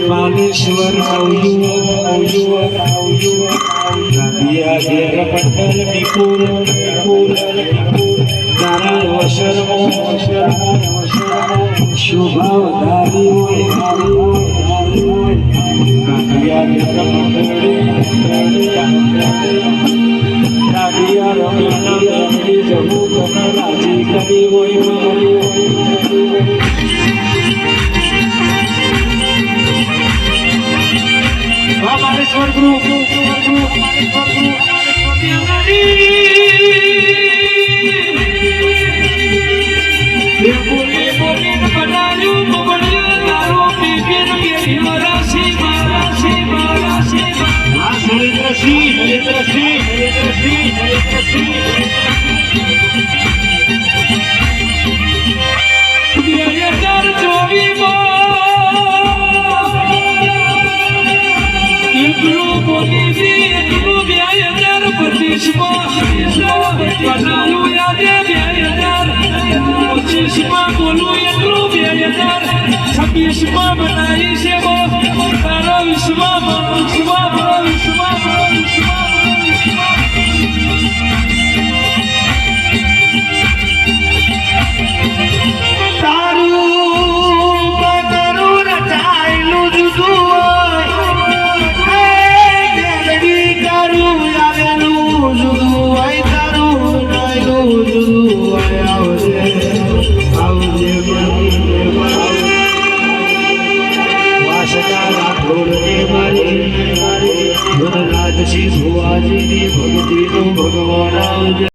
માનેશ્વર ગાંધિયા ઘેર પટેલ વિપુલ તારા અવસરમો શોભાવધારી હોય ગાંધિયા રમીના રમી જવું તમે રાજી કરી હોય માનેશ્વર ગુરુ બનાવી છે તારા વિશ્વમાં